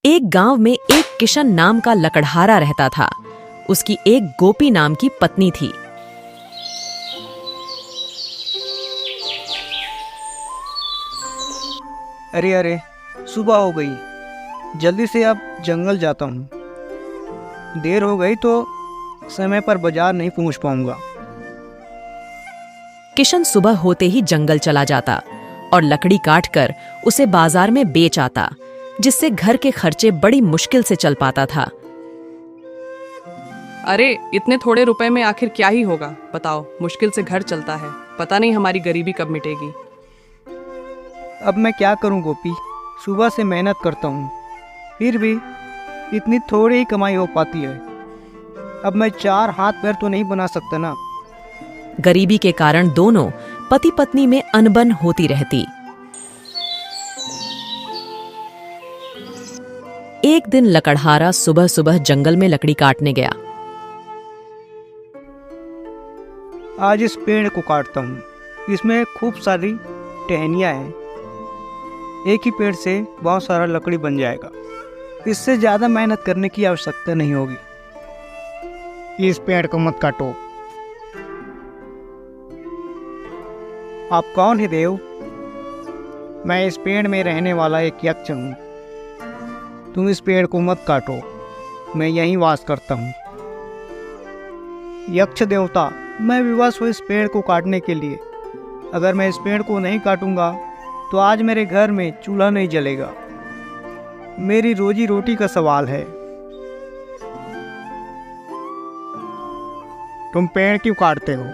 एक गांव में एक किशन नाम का लकड़हारा रहता था। उसकी एक गोपी नाम की पत्नी थी। अरे अरे, सुबह हो गई। जल्दी से अब जंगल जाता हूँ। देर हो गई तो समय पर बाजार नहीं पहुँच पाऊंगा। किशन सुबह होते ही जंगल चला जाता और लकड़ी काटकर उसे बाजार में बेच आता, जिससे घर के खर्चे बड़ी मुश्किल से चल पाता था। अरे इतने थोड़े रुपए में आखिर क्या ही होगा, बताओ। मुश्किल से घर चलता है, पता नहीं हमारी गरीबी कब मिटेगी। अब मैं क्या करूं गोपी, सुबह से मेहनत करता हूं, फिर भी इतनी थोड़ी ही कमाई हो पाती है। अब मैं 4 हाथ पैर तो नहीं बना सकता ना। गरीबी के कारण दोनों पति पत्नी में अनबन होती रहती। एक दिन लकड़हारा सुबह सुबह जंगल में लकड़ी काटने गया। आज इस पेड़ को काटता हूँ, इसमें खूब सारी टहनियाँ हैं। एक ही पेड़ से बहुत सारा लकड़ी बन जाएगा। इससे ज़्यादा मेहनत करने की आवश्यकता नहीं होगी। इस पेड़ को मत काटो। आप कौन है देव? मैं इस पेड़ में रहने वाला एक यक्ष हूँ। तुम इस पेड़ को मत काटो, मैं यहीं वास करता हूँ। यक्ष देवता, मैं विवश हूँ इस पेड़ को काटने के लिए। अगर मैं इस पेड़ को नहीं काटूंगा तो आज मेरे घर में चूल्हा नहीं जलेगा। मेरी रोजी रोटी का सवाल है। तुम पेड़ क्यों काटते हो?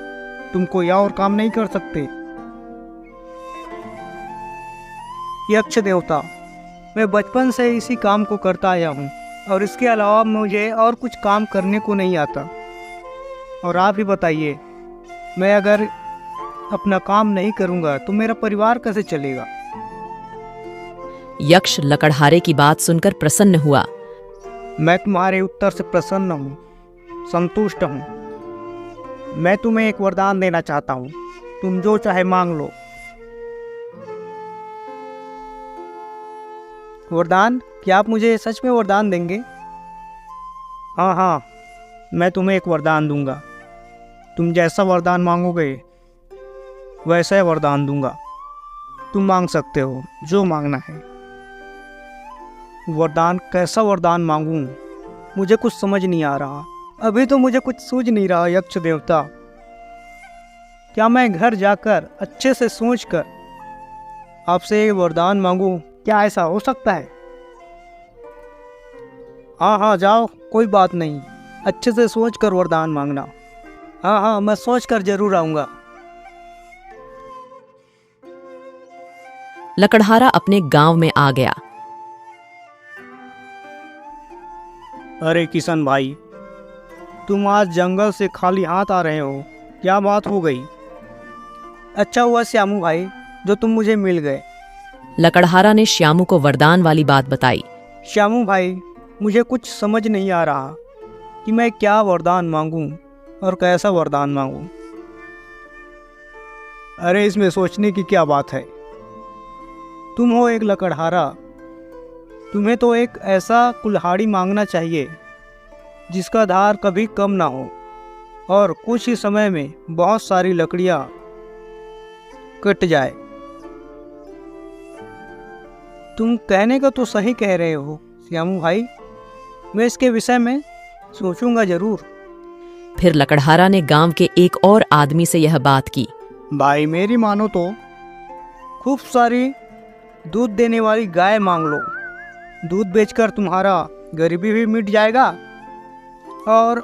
तुम कोई और काम नहीं कर सकते? यक्ष देवता, मैं बचपन से इसी काम को करता आया हूँ और इसके अलावा मुझे और कुछ काम करने को नहीं आता। और आप ही बताइए, मैं अगर अपना काम नहीं करूँगा तो मेरा परिवार कैसे चलेगा? यक्ष लकड़हारे की बात सुनकर प्रसन्न हुआ। मैं तुम्हारे उत्तर से प्रसन्न हूँ, संतुष्ट हूँ। मैं तुम्हें एक वरदान देना चाहता हूँ। तुम जो चाहे मांग लो। वरदान? क्या आप मुझे सच में वरदान देंगे? हाँ हाँ, मैं तुम्हें एक वरदान दूंगा। तुम जैसा वरदान मांगोगे वैसा ही वरदान दूंगा। तुम मांग सकते हो जो मांगना है। वरदान? कैसा वरदान मांगूं? मुझे कुछ समझ नहीं आ रहा। अभी तो मुझे कुछ सूझ नहीं रहा यक्ष देवता। क्या मैं घर जाकर अच्छे से सोचकर आपसे वरदान मांगूं? क्या ऐसा हो सकता है? हाँ हाँ, जाओ, कोई बात नहीं। अच्छे से सोचकर वरदान मांगना। हाँ हाँ, मैं सोचकर जरूर आऊँगा। लकड़हारा अपने गांव में आ गया। अरे किशन भाई, तुम आज जंगल से खाली हाथ आ रहे हो, क्या बात हो गई? अच्छा हुआ श्यामू भाई जो तुम मुझे मिल गए। लकड़हारा ने श्यामू को वरदान वाली बात बताई। श्यामू भाई, मुझे कुछ समझ नहीं आ रहा कि मैं क्या वरदान मांगूं और कैसा वरदान मांगूं। अरे इसमें सोचने की क्या बात है? तुम हो एक लकड़हारा, तुम्हें तो एक ऐसा कुल्हाड़ी मांगना चाहिए जिसका धार कभी कम ना हो और कुछ ही समय में बहुत सारी लकड़ियां कट जाए। तुम कहने का तो सही कह रहे हो श्यामू भाई, मैं इसके विषय में सोचूंगा जरूर। फिर लकड़हारा ने गांव के एक और आदमी से यह बात की। भाई मेरी मानो तो खूब सारी दूध देने वाली गाय मांग लो। दूध बेचकर तुम्हारा गरीबी भी मिट जाएगा और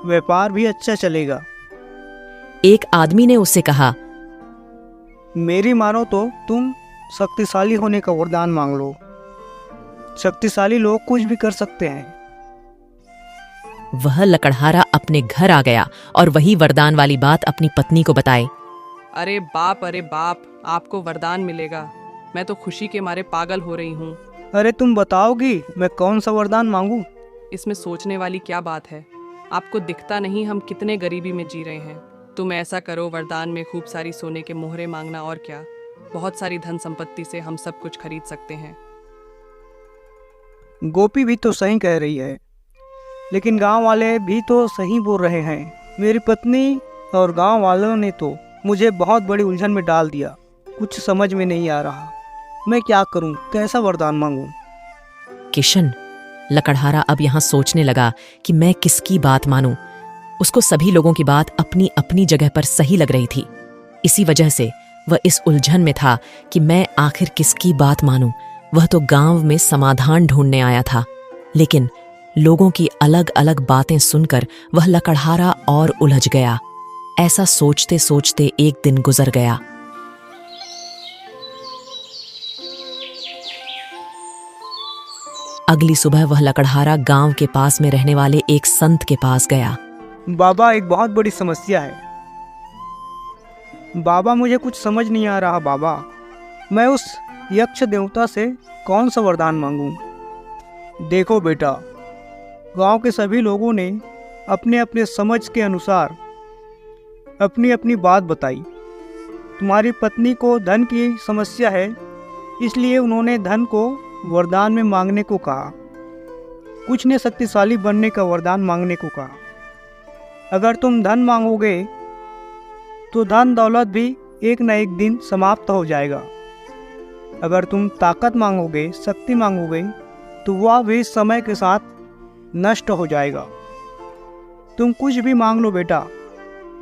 व्यापार भी अच्छा चलेगा। एक आदमी ने उससे कहा, मेरी मानो तो तुम शक्तिशाली होने का वरदान मांग लो। शक्तिशाली लोग कुछ भी कर सकते हैं। वह लकड़हारा अपने घर आ गया और वही वरदान वाली बात अपनी पत्नी को बताई। अरे बाप, आपको वरदान मिलेगा। मैं तो खुशी के मारे पागल हो रही हूँ। अरे तुम बताओगी मैं कौन सा वरदान मांगूं? इसमें सोचने वाली क्या बात है? आपको दिखता नहीं हम कितने गरीबी में जी रहे हैं। तुम ऐसा करो, वरदान में खूब सारी सोने के मोहरे मांगना, और क्या, बहुत सारी धन संपत्ति से हम सब कुछ खरीद सकते हैं। गोपी भी तो सही कह रही है, लेकिन गांव वाले भी तो सही बोल रहे हैं। मेरी पत्नी और गांव वालों ने तो मुझे बहुत बड़ी उलझन में डाल दिया। कुछ समझ में नहीं आ रहा, मैं क्या करूं, कैसा वरदान मांगूं? किशन, लकड़हारा अब यहाँ सोचने लगा कि मैं किसकी बात मानूं। उसको सभी लोगों की बात अपनी अपनी जगह पर सही लग रही थी। इसी वजह से वह इस उलझन में था कि मैं आखिर किसकी बात मानूं। वह तो गांव में समाधान ढूंढने आया था, लेकिन लोगों की अलग अलग बातें सुनकर वह लकड़हारा और उलझ गया। ऐसा सोचते सोचते एक दिन गुजर गया। अगली सुबह वह लकड़हारा गांव के पास में रहने वाले एक संत के पास गया। बाबा, एक बहुत बड़ी समस्या है। बाबा, मुझे कुछ समझ नहीं आ रहा। बाबा, मैं उस यक्ष देवता से कौन सा वरदान मांगूं? देखो बेटा, गांव के सभी लोगों ने अपने अपने समझ के अनुसार अपनी अपनी बात बताई। तुम्हारी पत्नी को धन की समस्या है, इसलिए उन्होंने धन को वरदान में मांगने को कहा। कुछ ने शक्तिशाली बनने का वरदान मांगने को कहा। अगर तुम धन मांगोगे तो धन दौलत भी एक न एक दिन समाप्त हो जाएगा। अगर तुम ताकत मांगोगे, शक्ति मांगोगे, तो वह भी समय के साथ नष्ट हो जाएगा। तुम कुछ भी मांग लो बेटा,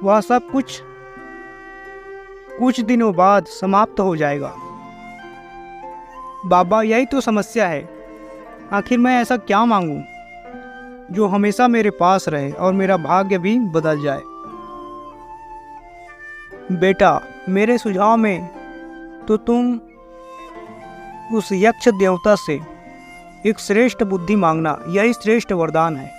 वह सब कुछ दिनों बाद समाप्त हो जाएगा। बाबा, यही तो समस्या है। आखिर मैं ऐसा क्या मांगूं जो हमेशा मेरे पास रहे और मेरा भाग्य भी बदल जाए? बेटा, मेरे सुझाव में तो तुम उस यक्ष देवता से एक श्रेष्ठ बुद्धि मांगना, यही श्रेष्ठ वरदान है।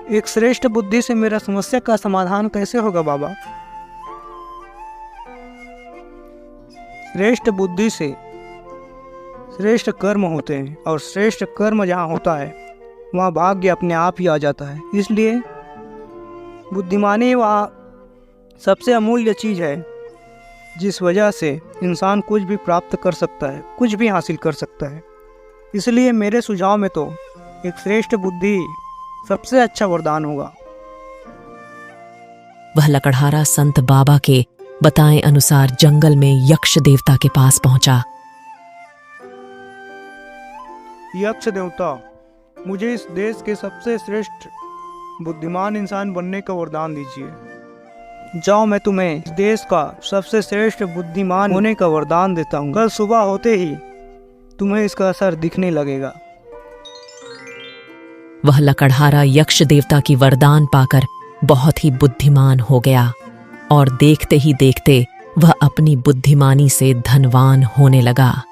एक श्रेष्ठ बुद्धि से मेरा समस्या का समाधान कैसे होगा बाबा? श्रेष्ठ बुद्धि से श्रेष्ठ कर्म होते हैं, और श्रेष्ठ कर्म जहाँ होता है वहाँ भाग्य अपने आप ही आ जाता है। इसलिए बुद्धिमानी वह सबसे अमूल्य चीज़ है, जिस वजह से इंसान कुछ भी प्राप्त कर सकता है, कुछ भी हासिल कर सकता है। इसलिए मेरे सुझाव में तो एक श्रेष्ठ बुद्धि सबसे अच्छा वरदान होगा। वह लकड़हारा संत बाबा के बताए अनुसार जंगल में यक्ष देवता के पास पहुंचा। यक्ष देवता, मुझे इस देश के सबसे श्रेष्ठ बुद्धिमान इंसान बनने का वरदान दीजिए। जाओ, मैं तुम्हें इस देश का सबसे श्रेष्ठ बुद्धिमान होने का वरदान देता हूँ। कल सुबह होते ही तुम्हें इसका असर दिखने लगेगा। वह लकड़हारा यक्ष देवता की वरदान पाकर बहुत ही बुद्धिमान हो गया, और देखते ही देखते वह अपनी बुद्धिमानी से धनवान होने लगा।